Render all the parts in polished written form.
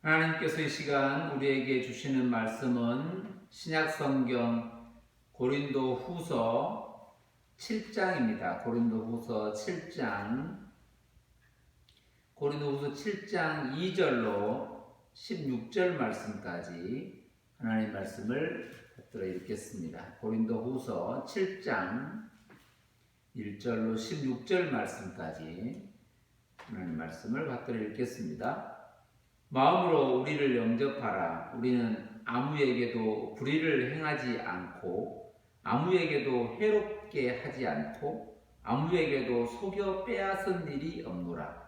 하나님께서 이 시간 우리에게 주시는 말씀은 신약성경 고린도 후서 7장입니다. 고린도 후서 7장 2절로 16절 말씀까지 하나님의 말씀을 받들어 읽겠습니다. 고린도 후서 7장 1절로 16절 말씀까지 하나님의 말씀을 받들어 읽겠습니다. 마음으로 우리를 영접하라. 우리는 아무에게도 불의를 행하지 않고 아무에게도 해롭게 하지 않고 아무에게도 속여 빼앗은 일이 없노라.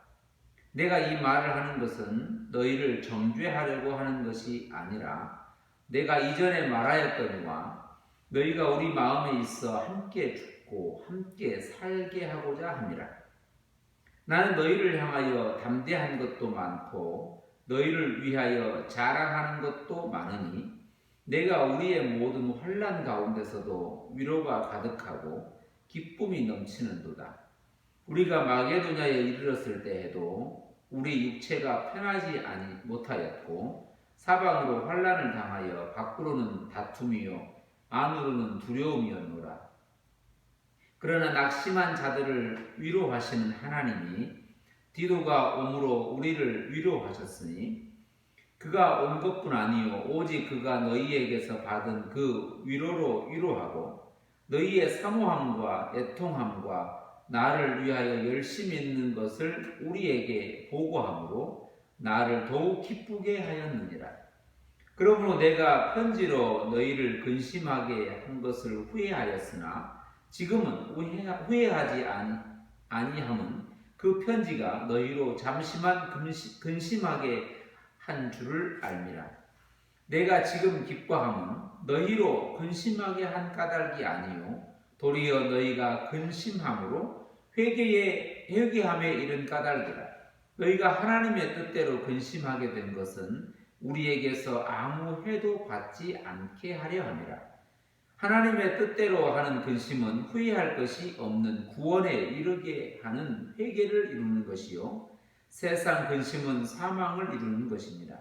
내가 이 말을 하는 것은 너희를 정죄하려고 하는 것이 아니라 내가 이전에 말하였거니와 너희가 우리 마음에 있어 함께 죽고 함께 살게 하고자 함이라. 나는 너희를 향하여 담대한 것도 많고 너희를 위하여 자랑하는 것도 많으니 내가 우리의 모든 환난 가운데서도 위로가 가득하고 기쁨이 넘치는도다. 우리가 마게도냐에 이르렀을 때에도 우리 육체가 편하지 못하였고 사방으로 환난을 당하여 밖으로는 다툼이요 안으로는 두려움이었노라. 그러나 낙심한 자들을 위로하시는 하나님이 디도가 오므로 우리를 위로하셨으니 그가 온 것뿐 아니요 오직 그가 너희에게서 받은 그 위로로 위로하고 너희의 사모함과 애통함과 나를 위하여 열심히 있는 것을 우리에게 보고함으로 나를 더욱 기쁘게 하였느니라. 그러므로 내가 편지로 너희를 근심하게 한 것을 후회하였으나 지금은 후회하지 아니함은 그 편지가 너희로 잠시만 근심하게 한 줄을 알미라. 내가 지금 기뻐함은 너희로 근심하게 한 까닭이 아니요 도리어 너희가 근심함으로 회개함에 이른 까닭이라. 너희가 하나님의 뜻대로 근심하게 된 것은 우리에게서 아무 해도 받지 않게 하려 함이라. 하나님의 뜻대로 하는 근심은 후회할 것이 없는 구원에 이르게 하는 회개를 이루는 것이요 세상 근심은 사망을 이루는 것입니다.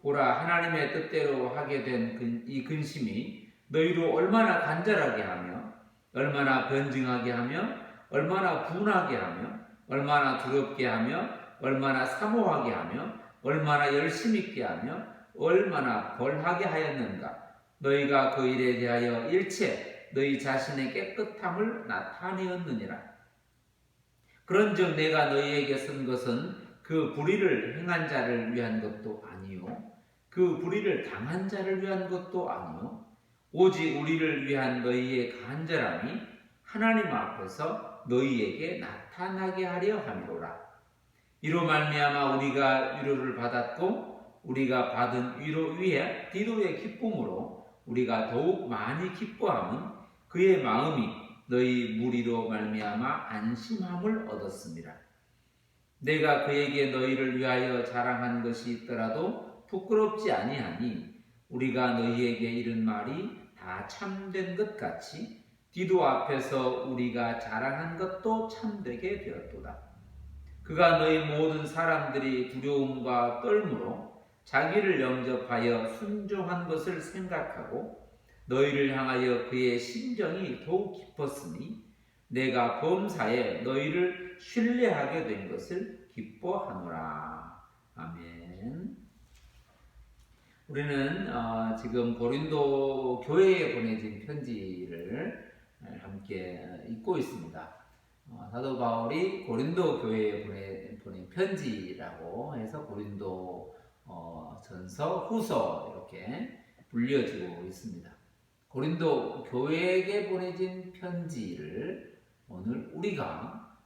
보라, 하나님의 뜻대로 하게 된 이 근심이 너희로 얼마나 간절하게 하며 얼마나 변증하게 하며 얼마나 분하게 하며 얼마나 두렵게 하며 얼마나 사모하게 하며 얼마나 열심 있게 하며 얼마나 벌하게 하였는가. 너희가 그 일에 대하여 일체 너희 자신의 깨끗함을 나타내었느니라. 그런즉 내가 너희에게 쓴 것은 그 불의를 행한 자를 위한 것도 아니요 그 불의를 당한 자를 위한 것도 아니요 오직 우리를 위한 너희의 간절함이 하나님 앞에서 너희에게 나타나게 하려 함이로라. 이로 말미암아 우리가 위로를 받았고 우리가 받은 위로 위에 디도의 기쁨으로 우리가 더욱 많이 기뻐함은 그의 마음이 너희 무리로 말미암아 안심함을 얻었습니다. 내가 그에게 너희를 위하여 자랑한 것이 있더라도 부끄럽지 아니하니 우리가 너희에게 이른 말이 다 참된 것 같이 디도 앞에서 우리가 자랑한 것도 참되게 되었도다. 그가 너희 모든 사람들이 두려움과 떨므로 자기를 영접하여 순종한 것을 생각하고 너희를 향하여 그의 심정이 더욱 깊었으니 내가 범사에 너희를 신뢰하게 된 것을 기뻐하노라. 아멘. 우리는 지금 고린도 교회에 보내진 편지를 함께 읽고 있습니다. 사도 바울이 고린도 교회에 보낸 편지라고 해서 고린도 전서, 후서 이렇게 불려지고 있습니다. 고린도 교회에게 보내진 편지를 오늘 우리가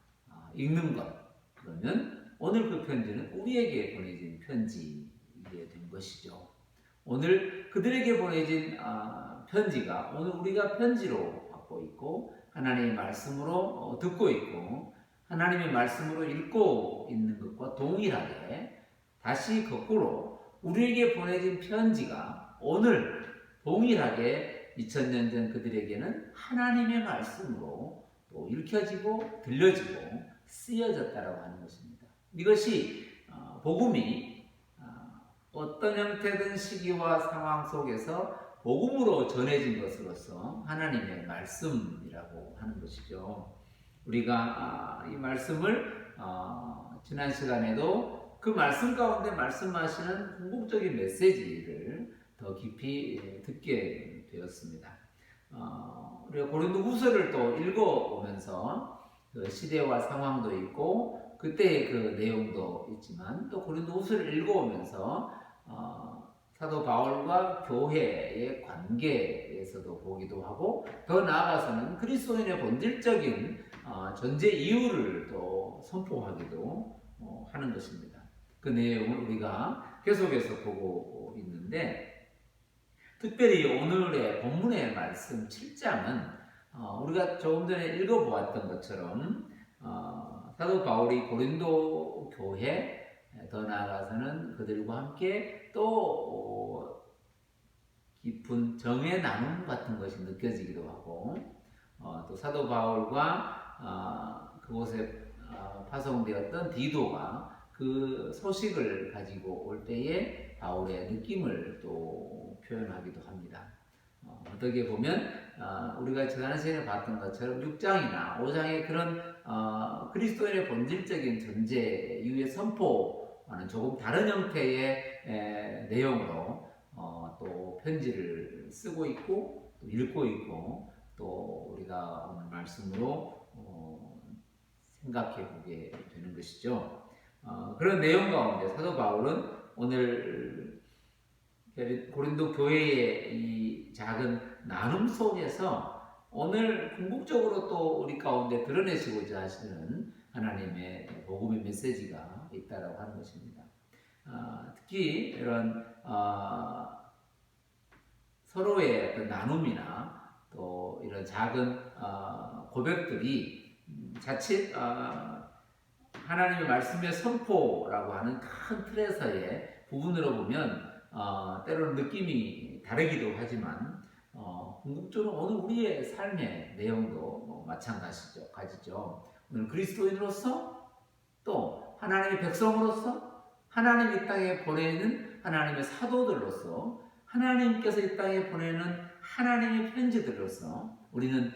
읽는 것, 그러면 오늘 그 편지는 우리에게 보내진 편지이게 된 것이죠. 오늘 그들에게 보내진 편지가 오늘 우리가 편지로 받고 있고 하나님의 말씀으로 듣고 있고 하나님의 말씀으로 읽고 있는 것과 동일하게 다시 거꾸로 우리에게 보내진 편지가 오늘 동일하게 2000년 전 그들에게는 하나님의 말씀으로 또 읽혀지고 들려지고 쓰여졌다라고 하는 것입니다. 이것이 복음이 어떤 형태든 시기와 상황 속에서 복음으로 전해진 것으로서 하나님의 말씀이라고 하는 것이죠. 우리가 이 말씀을 지난 시간에도 그 말씀 가운데 말씀하시는 궁극적인 메시지를 더 깊이 듣게 되었습니다. 우리가 고린도 후서를 또 읽어오면서 그 시대와 상황도 있고 그때의 그 내용도 있지만 또 고린도 후서를 읽어오면서 사도 바울과 교회의 관계에서도 보기도 하고 더 나아가서는 그리스도인의 본질적인 존재 이유를 또 선포하기도 하는 것입니다. 그 내용을 우리가 계속해서 보고 있는데 특별히 오늘의 본문의 말씀 7장은 우리가 조금 전에 읽어보았던 것처럼 사도 바울이 고린도 교회 더 나아가서는 그들과 함께 또 깊은 정의 나눔 같은 것이 느껴지기도 하고 또 사도 바울과 그곳에 파송되었던 디도가 그 소식을 가지고 올 때에 바울의 느낌을 또 표현하기도 합니다. 어떻게 보면 우리가 지난 시간에 봤던 것처럼 6장이나 5장의 그런 그리스도인의 본질적인 존재 이후의 선포와는 조금 다른 형태의 내용으로 또 편지를 쓰고 있고 또 읽고 있고 또 우리가 오늘 말씀으로 생각해 보게 되는 것이죠. 그런 내용 가운데 사도 바울은 오늘 고린도 교회의 이 작은 나눔 속에서 오늘 궁극적으로 또 우리 가운데 드러내시고자 하시는 하나님의 복음의 메시지가 있다라고 하는 것입니다. 특히 이런 서로의 어떤 나눔이나 또 이런 작은 고백들이 자칫 하나님의 말씀의 선포라고 하는 큰 틀에서의 부분으로 보면 때로는 느낌이 다르기도 하지만 궁극적으로 오늘 우리의 삶의 내용도 마찬가지죠. 오늘 그리스도인으로서 또 하나님의 백성으로서 하나님 이 땅에 보내는 하나님의 사도들로서 하나님께서 이 땅에 보내는 하나님의 편지들로서 우리는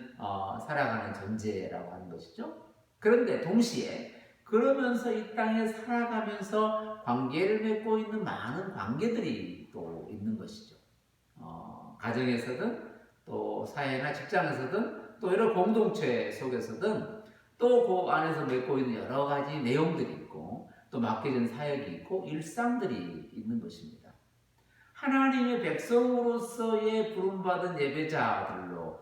살아가는 존재라고 하는 것이죠. 그런데 동시에 그러면서 이 땅에 살아가면서 관계를 맺고 있는 많은 관계들이 또 있는 것이죠. 가정에서든 또 사회나 직장에서든 또 여러 공동체 속에서든 또 그 안에서 맺고 있는 여러 가지 내용들이 있고 또 맡겨진 사역이 있고 일상들이 있는 것입니다. 하나님의 백성으로서의 부름받은 예배자들로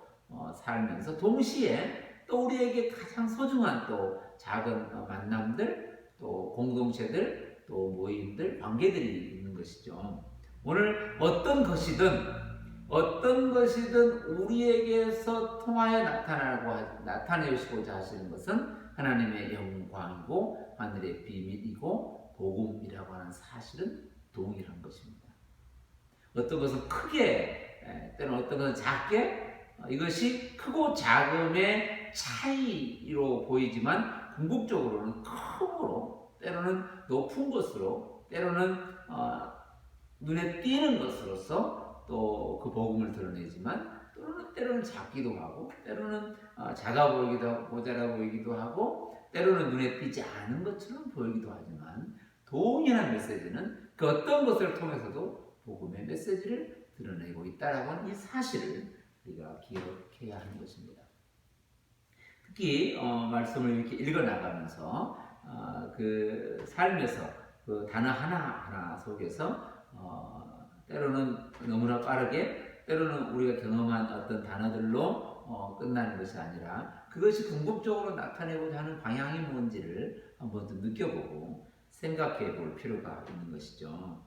살면서 동시에 또 우리에게 가장 소중한 또 작은 만남들, 또 공동체들, 또 모임들, 관계들이 있는 것이죠. 오늘 어떤 것이든 우리에게서 통하여 나타내시고자 하시는 것은 하나님의 영광이고 하늘의 비밀이고 복음이라고 하는 사실은 동일한 것입니다. 어떤 것은 크게, 때로는 어떤 것은 작게, 이것이 크고 작음의 차이로 보이지만 궁극적으로는 크므로 때로는 높은 것으로 때로는 눈에 띄는 것으로서 또 그 복음을 드러내지만 때로는 작기도 하고 때로는 작아 보이기도 하고 모자라 보이기도 하고 때로는 눈에 띄지 않은 것처럼 보이기도 하지만 동일한 메시지는 그 어떤 것을 통해서도 복음의 메시지를 드러내고 있다라고 하는 이 사실을 우리가 기억해야 하는 것입니다. 특히 말씀을 이렇게 읽어나가면서 그 삶에서 그 단어 하나하나 속에서 때로는 너무나 빠르게 때로는 우리가 경험한 어떤 단어들로 끝나는 것이 아니라 그것이 궁극적으로 나타내고자 하는 방향이 뭔지를 한번 더 느껴보고 생각해 볼 필요가 있는 것이죠.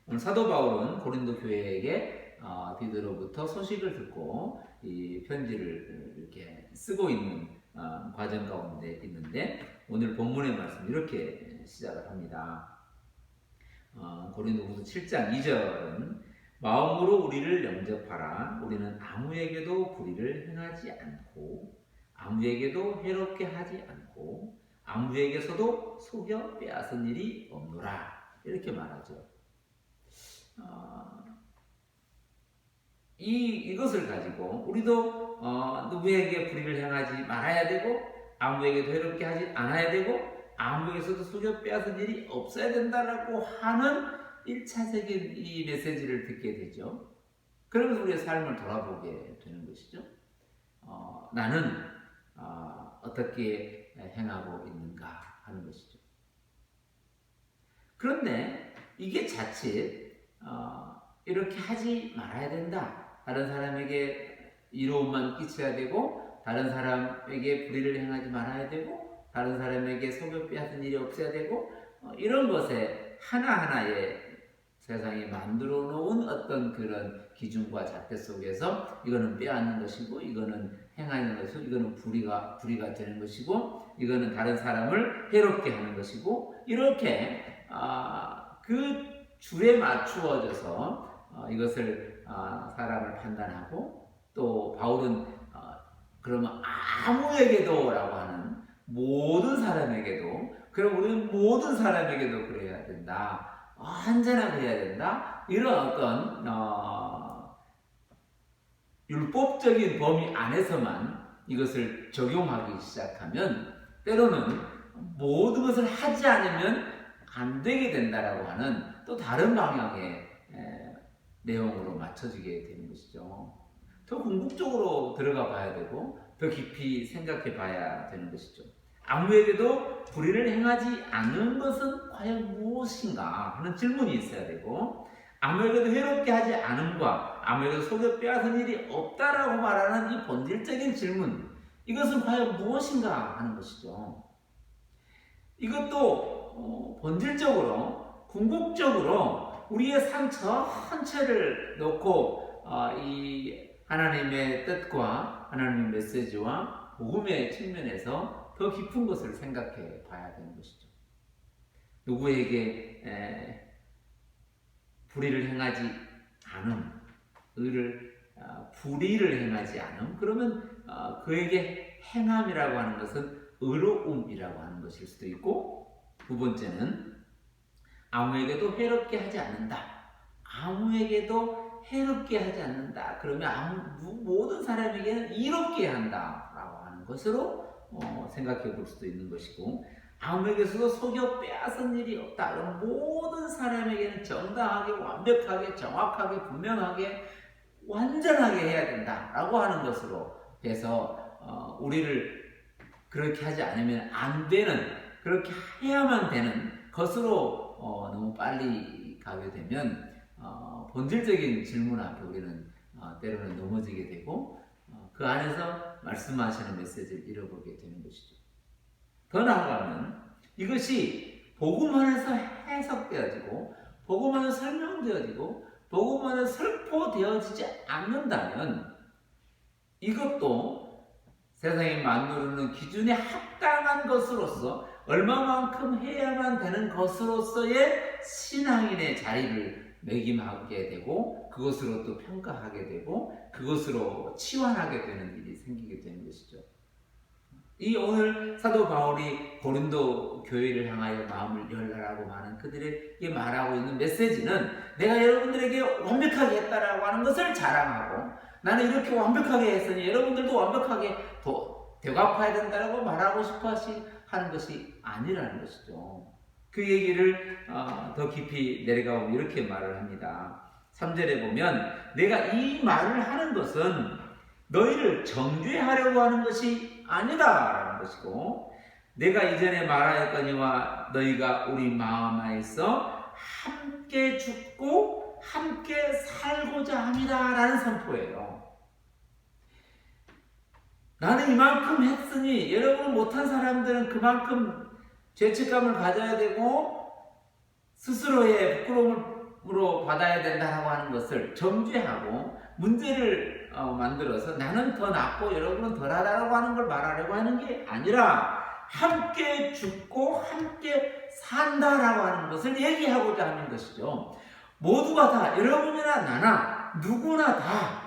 오늘 사도 바울은 고린도 교회에게 디도로부터 소식을 듣고 이 편지를 이렇게 쓰고 있는 과정 가운데 있는데 오늘 본문의 말씀 이렇게 시작을 합니다. 고린도후서 7장 2절은 마음으로 우리를 영접하라. 우리는 아무에게도 불의를 행하지 않고 아무에게도 해롭게 하지 않고 아무에게서도 속여 빼앗은 일이 없노라. 이렇게 말하죠. 이것을 가지고 우리도 누구에게 불의를 행하지 말아야 되고 아무에게도 해롭게 하지 않아야 되고 아무에게서도 속여 빼앗은 일이 없어야 된다라고 하는 1차적인 이 메시지를 듣게 되죠. 그러면서 우리의 삶을 돌아보게 되는 것이죠. 나는 어떻게 행하고 있는가 하는 것이죠. 그런데 이게 자칫 이렇게 하지 말아야 된다. 다른 사람에게 이로움만 끼쳐야 되고 다른 사람에게 불의를 행하지 말아야 되고 다른 사람에게 속여 빼앗은 일이 없어야 되고 이런 것에 하나하나의 세상에 만들어 놓은 어떤 그런 기준과 잣대 속에서 이거는 빼앗는 것이고 이거는 행하는 것이고 이거는 불의가 되는 것이고 이거는 다른 사람을 해롭게 하는 것이고 이렇게 그 줄에 맞추어져서 이것을 사람을 판단하고 또 바울은 그러면 아무에게도 라고 하는 모든 사람에게도 그럼 우리는 모든 사람에게도 그래야 된다. 언제나 그래야 된다. 이런 어떤 율법적인 범위 안에서만 이것을 적용하기 시작하면 때로는 모든 것을 하지 않으면 안 되게 된다라고 하는 또 다른 방향의 내용으로 맞춰지게 되는 것이죠. 더 궁극적으로 들어가 봐야 되고 더 깊이 생각해 봐야 되는 것이죠. 아무에게도 불의를 행하지 않은 것은 과연 무엇인가 하는 질문이 있어야 되고 아무에게도 해롭게 하지 않음과 아무에게도 속여 빼앗은 일이 없다라고 말하는 이 본질적인 질문 이것은 과연 무엇인가 하는 것이죠. 이것도 본질적으로 궁극적으로 우리의 삶 전체를 놓고 이 하나님의 뜻과 하나님의 메시지와 복음의 측면에서 더 깊은 것을 생각해 봐야 되는 것이죠. 누구에게 불의를 행하지 않음, 불의를 행하지 않음, 그러면 그에게 행함이라고 하는 것은 의로움이라고 하는 것일 수도 있고 두 번째는 아무에게도 해롭게 하지 않는다. 아무에게도 해롭게 하지 않는다. 그러면 모든 사람에게는 이롭게 한다라고 하는 것으로 생각해 볼 수도 있는 것이고 아무에게서도 속여 빼앗은 일이 없다. 그럼 모든 사람에게는 정당하게 완벽하게 정확하게 분명하게 완전하게 해야 된다라고 하는 것으로 해서 우리를 그렇게 하지 않으면 안 되는 그렇게 해야만 되는 것으로 너무 빨리 가게 되면 본질적인 질문 앞에 우리는 때로는 넘어지게 되고 그 안에서 말씀하시는 메시지를 잃어버리게 되는 것이죠. 더 나아가면 이것이 복음 안에서 해석되어지고 복음 안에서 설명되어지고 복음 안에서 설포되어지지 않는다면 이것도 세상에 만들어놓은 기준에 합당한 것으로서 얼마만큼 해야만 되는 것으로서의 신앙인의 자리를 매김하게 되고 그것으로 또 평가하게 되고 그것으로 치환하게 되는 일이 생기게 되는 것이죠. 이 오늘 사도 바울이 고린도 교회를 향하여 마음을 열라라고 하는 그들에게 말하고 있는 메시지는 내가 여러분들에게 완벽하게 했다라고 하는 것을 자랑하고 나는 이렇게 완벽하게 했으니 여러분들도 완벽하게 되갚아야 된다라고 말하고 싶어 하는 것이 아니라는 것이죠. 그 얘기를 더 깊이 내려가보면 이렇게 말을 합니다. 3절에 보면 내가 이 말을 하는 것은 너희를 정죄하려고 하는 것이 아니다라는 것이고 내가 이전에 말하였거니와 너희가 우리 마음 안에서 함께 죽고 함께 살고자 합니다라는 선포예요. 나는 이만큼 했으니 여러분은 못한 사람들은 그만큼 죄책감을 가져야 되고 스스로의 부끄러움으로 받아야 된다고 하는 것을 정죄하고 문제를 만들어서 나는 더 낫고 여러분은 덜하다라고 하는 걸 말하려고 하는 게 아니라 함께 죽고 함께 산다라고 하는 것을 얘기하고자 하는 것이죠. 모두가 다 여러분이나 나나 누구나 다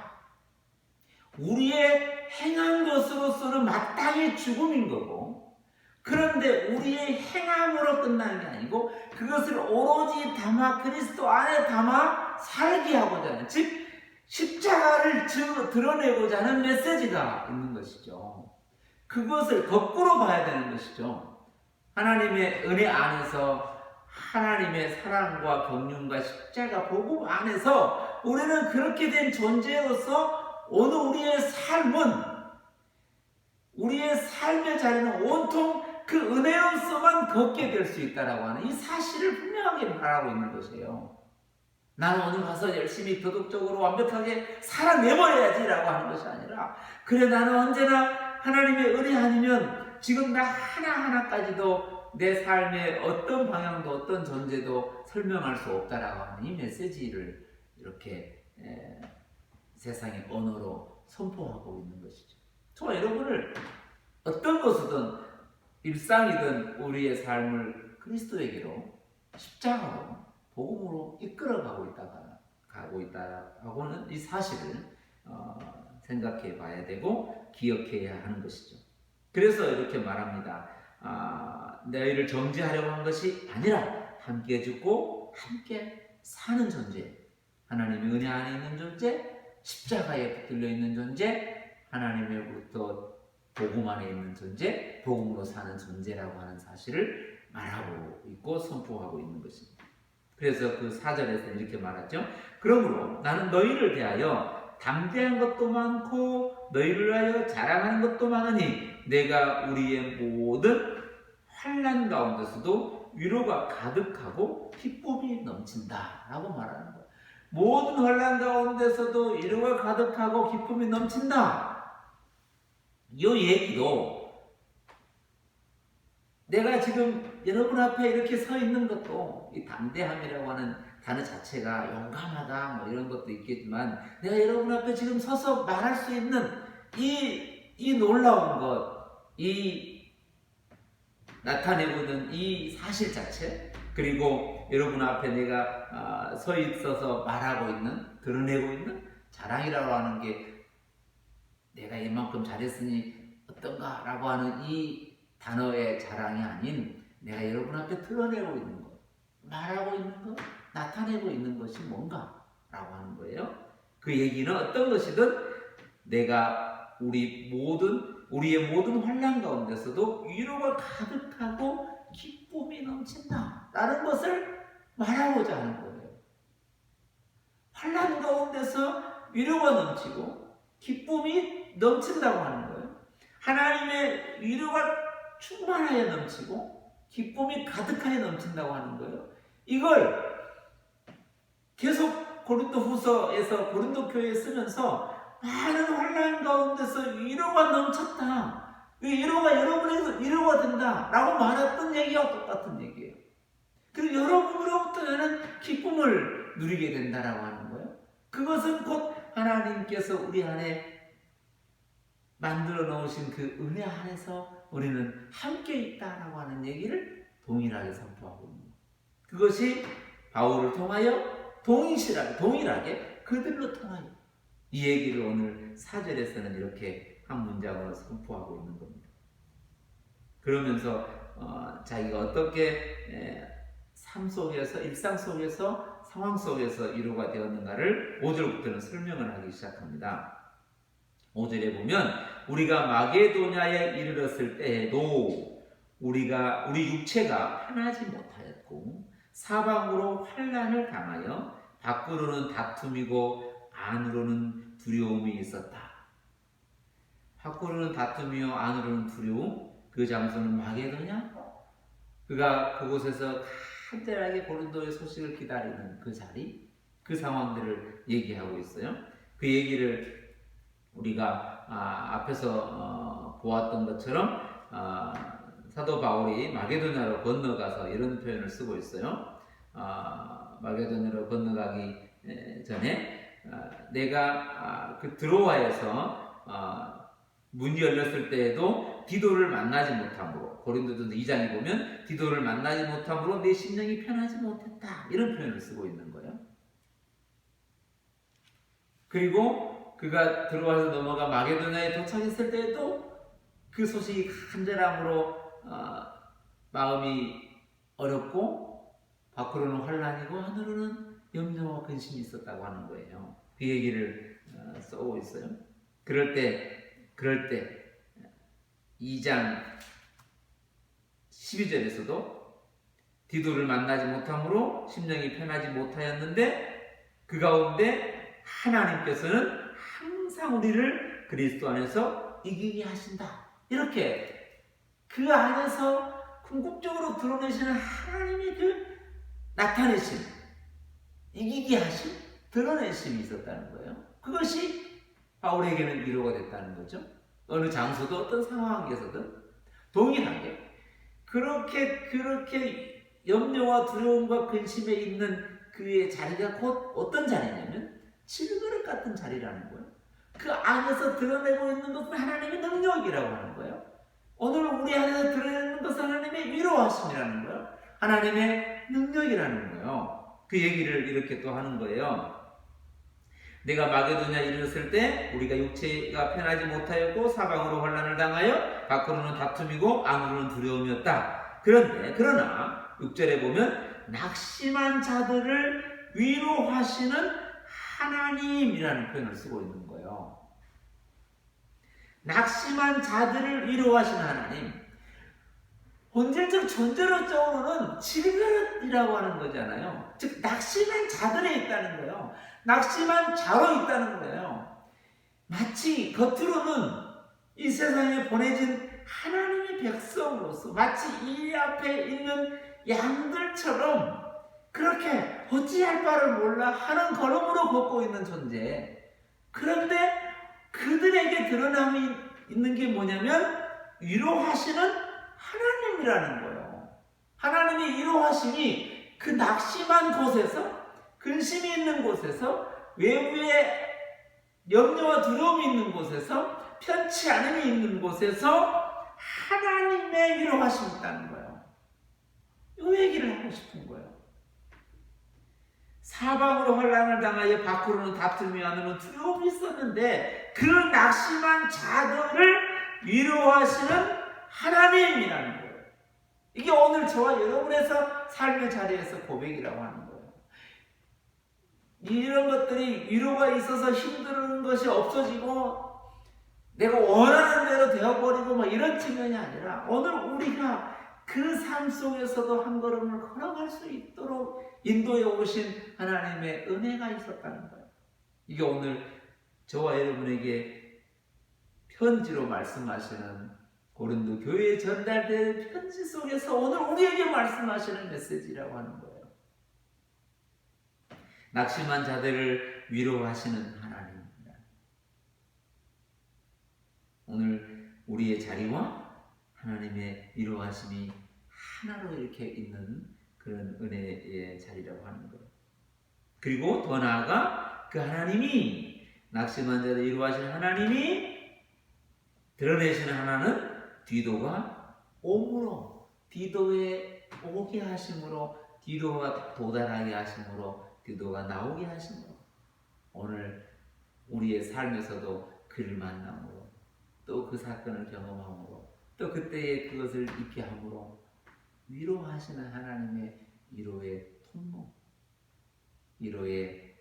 우리의 행한 것으로서는 마땅히 죽음인 거고 그런데 우리의 행함으로 끝나는 게 아니고 그것을 오로지 담아 그리스도 안에 담아 살게 하고자 하는, 즉 십자가를 드러내고자 하는 메시지가 있는 것이죠. 그것을 거꾸로 봐야 되는 것이죠. 하나님의 은혜 안에서, 하나님의 사랑과 경륜과 십자가 복음 안에서 우리는 그렇게 된 존재로서 오늘 우리의 삶의 자리는 온통 그 은혜로서만 걷게 될 수 있다라고 하는 이 사실을 분명하게 말하고 있는 것이에요. 나는 오늘 가서 열심히 도덕적으로 완벽하게 살아내버려야지라고 하는 것이 아니라, 그래 나는 언제나 하나님의 은혜 아니면 지금 나 하나하나까지도 내 삶의 어떤 방향도 어떤 존재도 설명할 수 없다라고 하는 이 메시지를 이렇게 세상의 언어로 선포하고 있는 것이죠. 저와 여러분을 어떤 것이든 일상이든 우리의 삶을 그리스도에게로, 십자가로, 복음으로 이끌어가고 있다고는 이 사실을 생각해 봐야 되고 기억해야 하는 것이죠. 그래서 이렇게 말합니다. 너희를 정죄하려고 한 것이 아니라 함께 죽고 함께 사는 존재, 하나님의 은혜 안에 있는 존재, 십자가에 붙들려 있는 존재, 하나님으로부터 복음 안에 있는 존재, 복음으로 사는 존재라고 하는 사실을 말하고 있고 선포하고 있는 것입니다. 그래서 그 4절에서 이렇게 말하죠. 그러므로 나는 너희를 대하여 담대한 것도 많고 너희를 위하여 자랑하는 것도 많으니 내가 우리의 모든 환난 가운데서도 위로가 가득하고 기쁨이 넘친다 라고 말하는 거예요. 모든 환난 가운데서도 위로가 가득하고 기쁨이 넘친다. 이 얘기도 내가 지금 여러분 앞에 이렇게 서 있는 것도, 이 담대함이라고 하는 단어 자체가 용감하다 뭐 이런 것도 있겠지만, 내가 여러분 앞에 지금 서서 말할 수 있는 이 놀라운 것, 이 나타내고 있는 이 사실 자체, 그리고 여러분 앞에 내가 서 있어서 말하고 있는, 드러내고 있는 자랑이라고 하는 게 내가 이만큼 잘했으니 어떤가 라고 하는 이 단어의 자랑이 아닌, 내가 여러분 앞에 드러내고 있는 것, 말하고 있는 것, 나타내고 있는 것이 뭔가 라고 하는 거예요. 그 얘기는 어떤 것이든 내가 우리의 모든 환난 가운데서도 위로가 가득하고 기쁨이 넘친다 라는 것을 말하고자 하는 거예요. 환난 가운데서 위로가 넘치고 기쁨이 넘친다고 하는 거예요. 하나님의 위로가 충만하여 넘치고 기쁨이 가득하여 넘친다고 하는 거예요. 이걸 계속 고린도후서에서 고린도 교회에 쓰면서 많은 환난 가운데서 위로가 넘쳤다, 위로가 여러분에게서 위로가 된다 라고 말했던 얘기와 똑같은 얘기예요. 그리고 여러분으로부터 나는 기쁨을 누리게 된다라고 하는 거예요. 그것은 곧 하나님께서 우리 안에 만들어 놓으신 그 은혜 안에서 우리는 함께 있다라고 하는 얘기를 동일하게 선포하고 있는 거예요. 그것이 바울을 통하여 동일하게 그들로 통하여 이 얘기를 오늘 4절에서는 이렇게 한 문장으로 선포하고 있는 겁니다. 그러면서 자기가 어떻게 삶 속에서, 일상 속에서, 상황 속에서 위로가 되었는가를 5절부터는 설명을 하기 시작합니다. 5절에 보면 우리가 마게도냐에 이르렀을 때에도 우리 육체가 편하지 못하였고 사방으로 환난을 당하여 밖으로는 다툼이고 안으로는 두려움이 있었다. 밖으로는 다툼이요 안으로는 두려움. 그 장소는 마게도냐? 그가 그곳에서 간절하게 고린도의 소식을 기다리는 그 자리, 그 상황들을 얘기하고 있어요. 그 얘기를 우리가 앞에서 보았던 것처럼 사도 바울이 마게도냐로 건너가서 이런 표현을 쓰고 있어요. 마게도냐로 건너가기 전에 내가 그 드로아에서 문이 열렸을 때에도 디도를 만나지 못함으로, 고린도전서 2장에 보면 디도를 만나지 못함으로 내 심령이 편하지 못했다 이런 표현을 쓰고 있는 거예요. 그리고 그가 들어와서 넘어가 마게도냐에 도착했을 때에도 그 소식이 간절함으로 마음이 어렵고 밖으로는 환란이고 안으로는 염려와 근심이 있었다고 하는 거예요. 그 얘기를 써오고 있어요. 그럴 때 2장 12절에서도 디도를 만나지 못함으로 심령이 편하지 못하였는데 그 가운데 하나님께서는 항상 우리를 그리스도 안에서 이기게 하신다. 이렇게 그 안에서 궁극적으로 드러내시는 하나님의 그 나타내심, 이기게 하심, 드러내심이 있었다는 거예요. 그것이 바울에게는 위로가 됐다는 거죠. 어느 장소도 어떤 상황에서든 동일하게 그렇게 염려와 두려움과 근심에 있는 그의 자리가 곧 어떤 자리냐면 질그릇 같은 자리라는 거예요. 그 안에서 드러내고 있는 것은 하나님의 능력이라고 하는 거예요. 오늘 우리 안에서 드러내는 것은 하나님의 위로하심이라는 거예요. 하나님의 능력이라는 거예요. 그 얘기를 이렇게 또 하는 거예요. 내가 마게도냐 이르렀을 때 우리가 육체가 편하지 못하였고 사방으로 환난을 당하여 밖으로는 다툼이고 안으로는 두려움이었다. 그러나 6절에 보면 낙심한 자들을 위로하시는 하나님이라는 표현을 쓰고 있는 거예요. 낙심한 자들을 위로하시는 하나님. 본질적 존재로적으로는 질그릇이라고 하는 거잖아요. 즉 낙심한 자들에 있다는 거예요. 낙심한 자로 있다는 거예요. 마치 겉으로는 이 세상에 보내진 하나님의 백성으로서 마치 이 앞에 있는 양들처럼 그렇게 어찌할 바를 몰라 하는 걸음으로 걷고 있는 존재. 그런데 그들에게 드러남이 있는 게 뭐냐면 위로하시는 하나님이라는 거예요. 하나님의 위로하심이 그 낙심한 곳에서, 근심이 있는 곳에서, 외부에 염려와 두려움이 있는 곳에서, 편치 않음이 있는 곳에서 하나님의 위로하심이 있다는 거예요. 이 얘기를 하고 싶은 거예요. 사방으로 환난을 당하여 밖으로는 다툼이 안으로는 두려움이 있었는데 그 낙심한 자들을 위로하시는 하나님이라는 거예요. 이게 오늘 저와 여러분에서 삶의 자리에서 고백이라고 하는 거예요. 이런 것들이 위로가 있어서 힘든 것이 없어지고 내가 원하는 대로 되어버리고 뭐 이런 측면이 아니라 오늘 우리가 그 삶 속에서도 한 걸음을 걸어갈 수 있도록 인도해 오신 하나님의 은혜가 있었다는 거예요. 이게 오늘 저와 여러분에게 편지로 말씀하시는 고린도 교회에 전달된 편지 속에서 오늘 우리에게 말씀하시는 메시지라고 하는 거예요. 낙심한 자들을 위로하시는 하나님입니다. 오늘 우리의 자리와 하나님의 위로하심이 하나로 이렇게 있는 그런 은혜의 자리라고 하는 거예요. 그리고 더 나아가 그 하나님이 낙심한 자들 위로하시는 하나님이 드러내시는 하나는 디도가 옴으로 디도에 오게 하심으로 디도가 도달하게 하심으로 디도가 나오게 하심으로 오늘 우리의 삶에서도 그를 만남으로 또 그 사건을 경험함으로 또 그때의 그것을 잊게 함으로 위로하시는 하나님의 위로의 통로, 위로의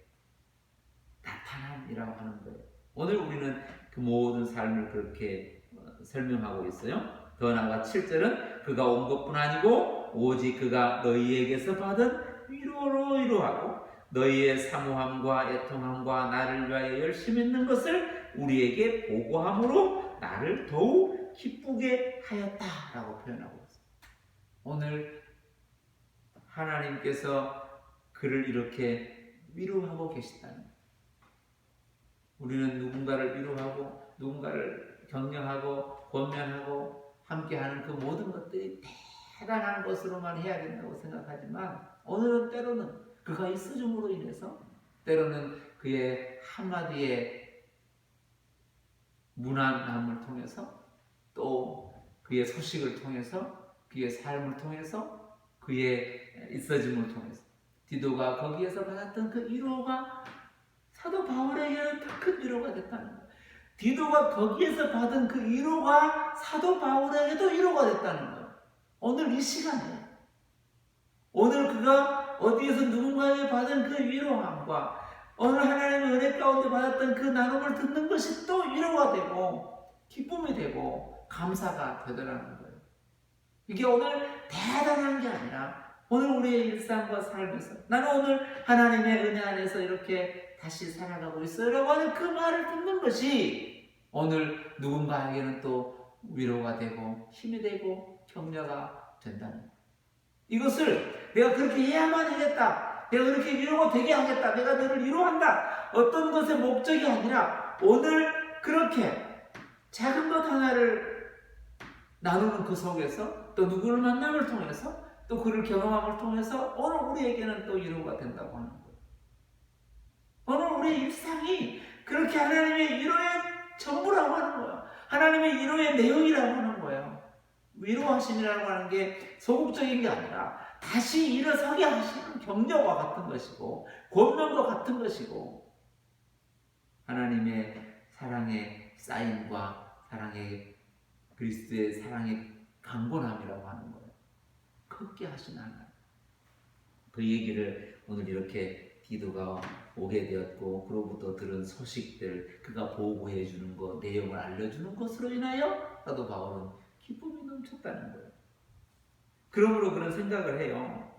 나타남이라고 하는 거예요. 오늘 우리는 그 모든 삶을 그렇게 설명하고 있어요. 더 나아가 7절은 그가 온 것뿐 아니고 오직 그가 너희에게서 받은 위로로 위로하고 너희의 사모함과 애통함과 나를 위하여 열심히 있는 것을 우리에게 보고함으로 나를 더욱 기쁘게 하였다라고 표현하고 있어요. 오늘 하나님께서 그를 이렇게 위로하고 계시다는 거예요. 우리는 누군가를 위로하고 누군가를 격려하고 권면하고 함께하는 그 모든 것들이 대단한 것으로만 해야 된다고 생각하지만 오늘은 때로는 그가 있어줌으로 인해서 때로는 그의 한마디의 무난함을 통해서 또 그의 소식을 통해서 그의 삶을 통해서 그의 있어짐을 통해서 디도가 거기에서 받았던 그 위로가 사도 바울에게는 더 큰 위로가 됐다는 거예요. 디도가 거기에서 받은 그 위로가 사도 바울에게도 위로가 됐다는 거예요. 오늘 이 시간에 오늘 그가 어디에서 누군가에 받은 그 위로함과 오늘 하나님의 은혜 가운데 받았던 그 나눔을 듣는 것이 또 위로가 되고 기쁨이 되고 감사가 되더라는 거예요. 이게 오늘 대단한 게 아니라 오늘 우리의 일상과 삶에서 나는 오늘 하나님의 은혜 안에서 이렇게 다시 살아가고 있어요 라고 하는 그 말을 듣는 것이 오늘 누군가에게는 또 위로가 되고 힘이 되고 격려가 된다는 거예요. 이것을 내가 그렇게 해야만 하겠다, 내가 그렇게 위로가 되게 하겠다, 내가 너를 위로한다, 어떤 것의 목적이 아니라 오늘 그렇게 작은 것 하나를 나누는 그 속에서 또 누구를 만남을 통해서 또 그를 경험함을 통해서 오늘 우리에게는 또 위로가 된다고 하는 거예요. 오늘 우리의 일상이 그렇게 하나님의 위로의 전부라고 하는 거예요. 하나님의 위로의 내용이라고 하는 거예요. 위로하심이라고 하는 게 소극적인 게 아니라 다시 일어서게 하시는 격려와 같은 것이고 권면과 같은 것이고 하나님의 사랑의 사인과 사랑의 그리스도의 사랑의 강권함이라고 하는 거예요. 크게 하신 하나님. 그 얘기를 오늘 이렇게 디도가 오게 되었고 그로부터 들은 소식들, 그가 보고해 주는 것, 내용을 알려주는 것으로 인하여 사도 바울은 기쁨이 넘쳤다는 거예요. 그러므로 그런 생각을 해요.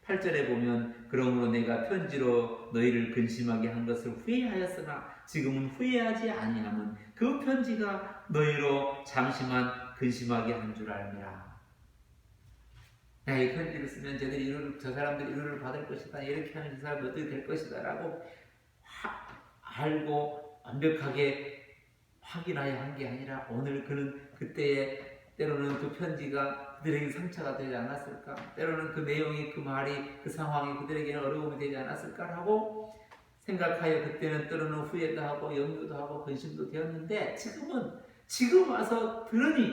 8절에 보면 그러므로 내가 편지로 너희를 근심하게 한 것을 후회하였으나 지금은 후회하지 아니함은 그 편지가 너희로 잠시만 근심하게 한 줄 알미라. 야, 이 편지를 쓰면 저 사람들이 위로를 받을 것이다, 이렇게 하면 저 사람이 어떻게 될 것이다 라고 알고 완벽하게 확인하여 한 게 아니라 오늘 그는 그때에 때로는 그 편지가 그들에게 상처가 되지 않았을까, 때로는 그 내용이, 그 말이, 그 상황이 그들에게는 어려움이 되지 않았을까라고 생각하여 그때는 때로는 후회도 하고 염려도 하고 근심도 되었는데 지금 와서 들으니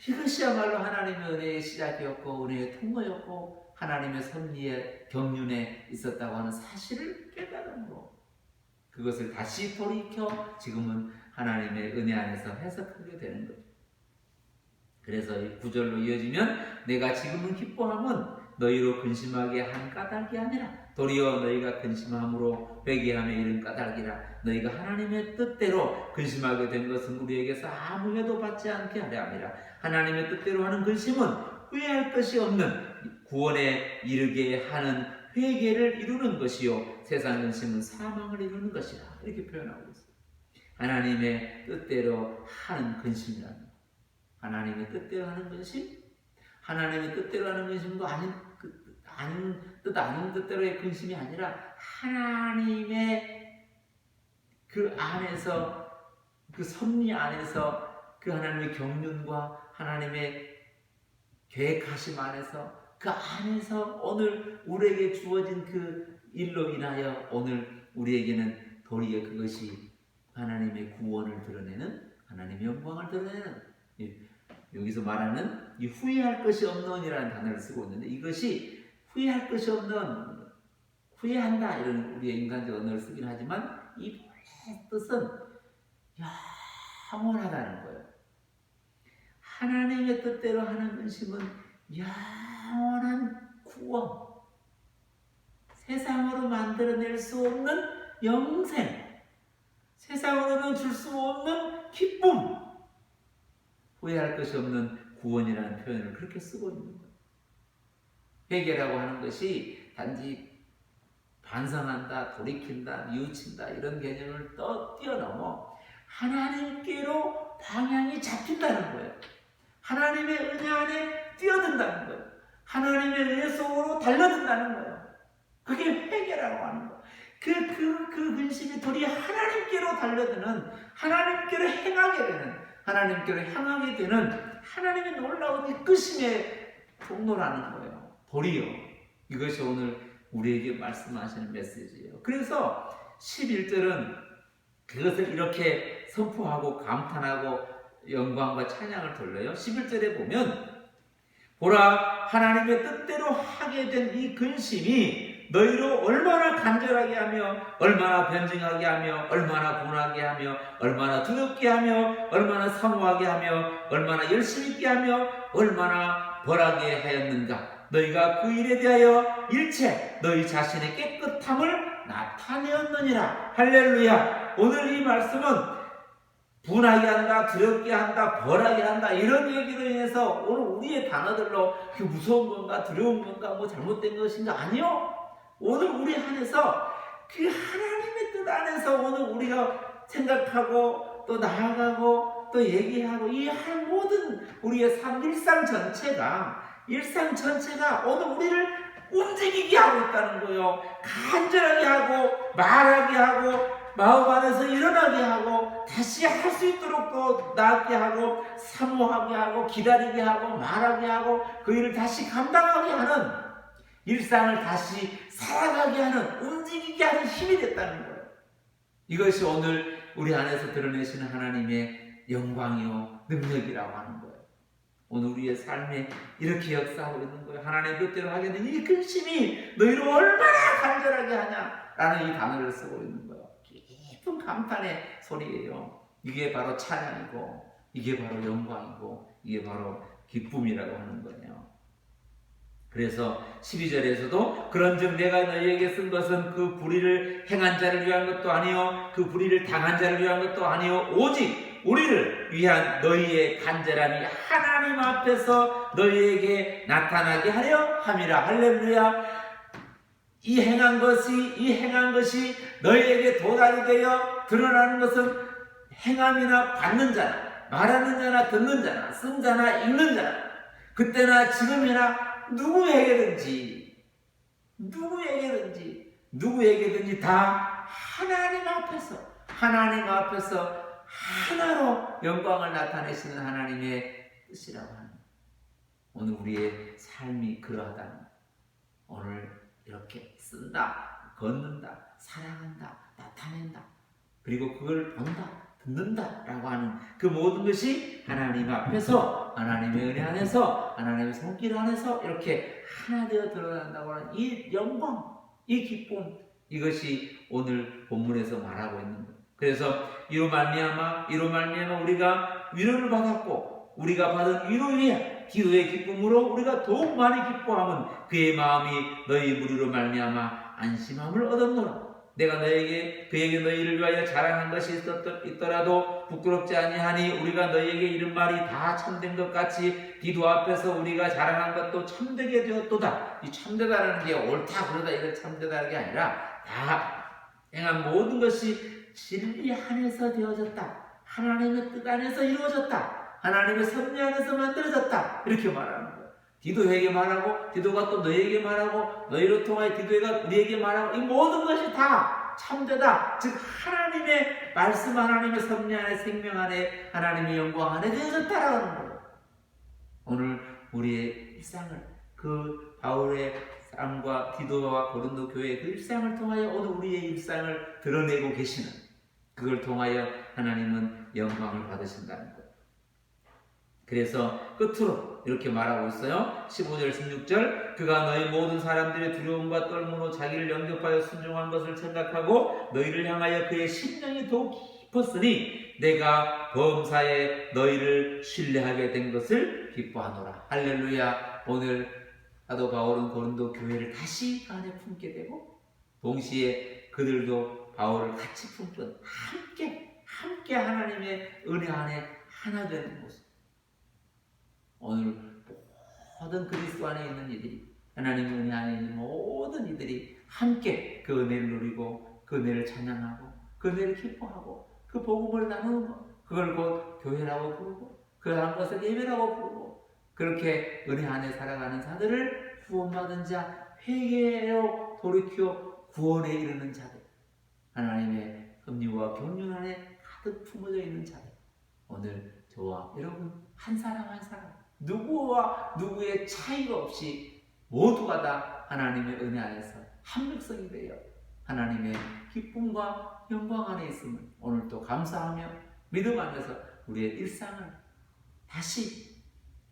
이것이야말로 하나님의 은혜의 시작이었고 은혜의 통로였고 하나님의 섭리의 경륜에 있었다고 하는 사실을 깨달음으로 그것을 다시 돌이켜 지금은 하나님의 은혜 안에서 해석하게 되는 거죠. 그래서 이 9절로 이어지면 내가 지금은 기뻐함은 너희로 근심하게 한 까닭이 아니라 도리어 너희가 근심함으로 회개함에 이른 까닭이라. 너희가 하나님의 뜻대로 근심하게 된 것은 우리에게서 아무 해도 받지 않게 하려 함이라. 하나님의 뜻대로 하는 근심은 후회할 것이 없는 구원에 이르게 하는 회개를 이루는 것이요 세상 근심은 사망을 이루는 것이라. 이렇게 표현하고 있어요. 하나님의 뜻대로 하는 근심이라는 것. 하나님의 뜻대로 하는 근심? 하나님의 뜻대로 하는 근심도 아닌 뜻대로의 근심이 아니라 하나님의 그 안에서, 그 섭리 안에서, 그 하나님의 경륜과 하나님의 계획하심 안에서, 그 안에서 오늘 우리에게 주어진 그 일로 인하여 오늘 우리에게는 도리어 그것이 하나님의 구원을 드러내는, 하나님의 영광을 드러내는, 여기서 말하는 이 후회할 것이 없는이라는 단어를 쓰고 있는데 이것이 후회할 것이 없는, 후회한다 이런 우리의 인간적 언어를 쓰긴 하지만 이 뜻은 영원하다는 거예요. 하나님의 뜻대로 하는 근심은 영원한 구원, 세상으로 만들어낼 수 없는 영생, 세상으로는 줄 수 없는 기쁨, 후회할 것이 없는 구원이라는 표현을 그렇게 쓰고 있는 거예요. 회개라고 하는 것이 단지 반성한다, 돌이킨다, 뉘우친다 이런 개념을 뛰어넘어 하나님께로 방향이 잡힌다는 거예요. 하나님의 은혜 안에 뛰어든다는 거예요. 하나님의 은혜 속으로 달려든다는 거예요. 그게 회개라고 하는 거예요. 그 근심이 도리어 하나님께로 달려드는, 하나님께로 행하게 되는, 하나님께로 향하게 되는 하나님의 놀라운 이끄심의 통로라는 거예요. 도리어 이것이 오늘 우리에게 말씀하시는 메시지예요. 그래서 11절은 그것을 이렇게 선포하고 감탄하고 영광과 찬양을 돌려요. 11절에 보면 보라, 하나님의 뜻대로 하게 된 이 근심이 너희로 얼마나 간절하게 하며 얼마나 변증하게 하며 얼마나 분하게 하며 얼마나 두렵게 하며 얼마나 사모하게 하며 얼마나 열심히 있게 하며 얼마나 벌하게 하였는가? 너희가 그 일에 대하여 일체 너희 자신의 깨끗함을 나타내었느니라. 할렐루야. 오늘 이 말씀은 분하게 한다, 두렵게 한다, 벌하게 한다 이런 얘기로 인해서 오늘 우리의 단어들로 그 무서운 건가 두려운 건가 뭐 잘못된 것인가 아니요. 오늘 우리 안에서 그 하나님의 뜻 안에서 오늘 우리가 생각하고 또 나아가고 또 얘기하고 이 모든 우리의 삶 일상 전체가 오늘 우리를 움직이게 하고 있다는 거예요. 간절하게 하고 말하게 하고 마음 안에서 일어나게 하고 다시 할 수 있도록 또 나게 하고 사모하게 하고 기다리게 하고 말하게 하고 그 일을 다시 감당하게 하는 일상을 다시 살아가게 하는 움직이게 하는 힘이 됐다는 거예요. 이것이 오늘 우리 안에서 드러내시는 하나님의 영광이요 능력이라고 하는 거예요. 오늘 우리의 삶에 이렇게 역사하고 있는 거예요. 하나님의 뜻대로 하게 된 이 근심이 너희를 얼마나 간절하게 하냐라는 이 단어를 쓰고 있는 거예요. 깊은 감탄의 소리예요. 이게 바로 찬양이고 이게 바로 영광이고 이게 바로 기쁨이라고 하는 거예요. 그래서 12절에서도 그런즉 내가 너희에게 쓴 것은 그 불의를 행한 자를 위한 것도 아니요 그 불의를 당한 자를 위한 것도 아니요 오직 우리를 위한 너희의 간절함이 하나님 앞에서 너희에게 나타나게 하려 함이라. 할렐루야. 이 행한 것이 너희에게 도달이 되어 드러나는 것은 행함이나 받는 자나 말하는 자나 듣는 자나 쓴 자나 읽는 자나 그때나 지금이나 누구에게든지 다 하나님 앞에서 하나로 영광을 나타내시는 하나님의 뜻이라고 하는 거예요. 오늘 우리의 삶이 그러하다는 거예요. 오늘 이렇게 쓴다, 걷는다, 사랑한다, 나타낸다, 그리고 그걸 본다, 듣는다 라고 하는 그 모든 것이 하나님 앞에서 하나님의 은혜 안에서 하나님의 손길 안에서 이렇게 하나 되어 드러난다고 하는 이 영광, 이 기쁨, 이것이 오늘 본문에서 말하고 있는 거예요. 그래서 이로 말미암아 우리가 위로를 받았고 우리가 받은 위로 위에 기도의 기쁨으로 우리가 더욱 많이 기뻐함은 그의 마음이 너희 무리로 말미암아 안심함을 얻었노라. 내가 그에게 너희를 위하여 자랑한 것이 있더라도 부끄럽지 아니하니 우리가 너희에게 이른 말이 다 참된 것 같이 기도 앞에서 우리가 자랑한 것도 참되게 되었도다. 이 참되다라는 게 옳다 그러다 이거 참되다는 게 아니라 다 행한 모든 것이 진리 안에서 되어졌다. 하나님의 뜻 안에서 이루어졌다. 하나님의 섭리 안에서 만들어졌다. 이렇게 말하는 거예요. 디도에게 말하고 디도가 또 너희에게 말하고 너희로 통하여 디도가 우리에게 말하고 이 모든 것이 다 참되다. 즉 하나님의 말씀 하나님의 섭리 안에 생명 안에 하나님의 영광 안에 되어졌다라는 거예요. 오늘 우리의 일상을 그 바울의 삶과 디도와 고린도 교회의 그 일상을 통하여 오늘 우리의 일상을 드러내고 계시는 그걸 통하여 하나님은 영광을 받으신다는 거예요. 그래서 끝으로 이렇게 말하고 있어요. 15절 16절 그가 너희 모든 사람들의 두려움과 떨므로 자기를 영접하여 순종한 것을 생각하고 너희를 향하여 그의 심령이 더욱 깊었으니 내가 범사에 너희를 신뢰하게 된 것을 기뻐하노라. 할렐루야. 오늘 사도 바울은 고린도 교회를 다시 안에 품게 되고 동시에 그들도 바울을 같이 품던 함께 하나님의 은혜 안에 하나 되는 모습. 오늘 모든 그리스도 안에 있는 이들이 하나님의 은혜 안에 있는 모든 이들이 함께 그 은혜를 누리고 그 은혜를 찬양하고 그 은혜를 기뻐하고 그 복음을 나누는 것 그걸 곧 교회라고 부르고 그러한 것을 예배라고 부르고 그렇게 은혜 안에 살아가는 자들을 구원받은 자 회개로 돌이켜 구원에 이르는 자들 하나님의 섭리와 경륜 안에 가득 품어져 있는 자들 오늘 저와 여러분 한 사람 누구와 누구의 차이가 없이 모두가 다 하나님의 은혜 안에서 한 백성이 되어 하나님의 기쁨과 영광 안에 있음을 오늘도 감사하며 믿음 안에서 우리의 일상을 다시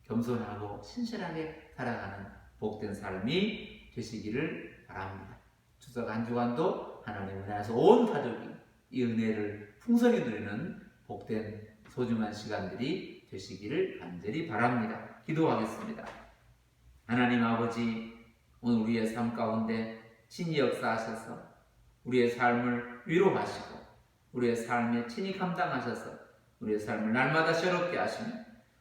겸손하고 신실하게 살아가는 복된 삶이 되시기를 바랍니다. 추석 한 주간도 하나님의 은혜 안에서 온 가족이 이 은혜를 풍성히 누리는 복된 소중한 시간들이 되시기를 간절히 바랍니다. 기도하겠습니다. 하나님 아버지, 오늘 우리의 삶 가운데 친히 역사하셔서 우리의 삶을 위로하시고 우리의 삶에 친히 감당하셔서 우리의 삶을 날마다 새롭게 하시며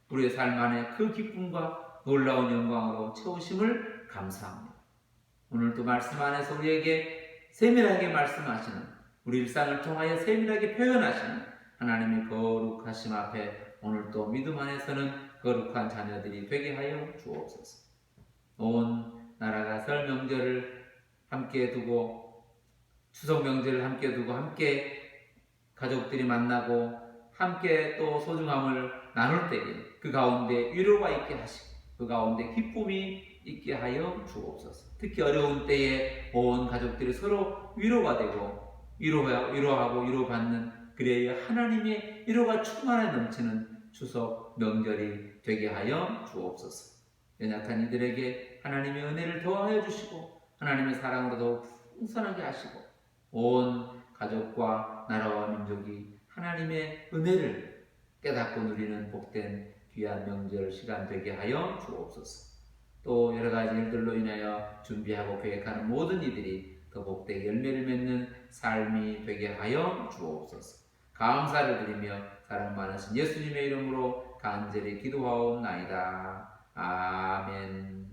우리의 삶 안에 그 기쁨과 놀라운 영광으로 채우심을 감사합니다. 오늘도 말씀 안에서 우리에게 세밀하게 말씀하시는, 우리 일상을 통하여 세밀하게 표현하시는 하나님의 거룩하심 앞에 오늘도 믿음 안에서는 거룩한 자녀들이 되게 하여 주옵소서. 온 나라가 설 명절을 함께 두고, 추석 명절을 함께 두고 함께 가족들이 만나고 함께 또 소중함을 나눌 때에 그 가운데 위로가 있게 하시고 그 가운데 기쁨이 있게 하여 주옵소서. 특히 어려운 때에 온 가족들이 서로 위로가 되고 위로하고 위로받는, 그래야 하나님의 위로가 충만해 넘치는 추석 명절이 되게 하여 주옵소서. 연약한 이들에게 하나님의 은혜를 더하여 주시고 하나님의 사랑으로 더욱 풍성하게 하시고 온 가족과 나라와 민족이 하나님의 은혜를 깨닫고 누리는 복된 귀한 명절 시간 되게 하여 주옵소서. 또 여러 가지 일들로 인하여 준비하고 계획하는 모든 이들이 더 복되게 열매를 맺는 삶이 되게 하여 주옵소서. 감사를 드리며 사랑 많으신 예수님의 이름으로 간절히 기도하옵나이다. 아멘.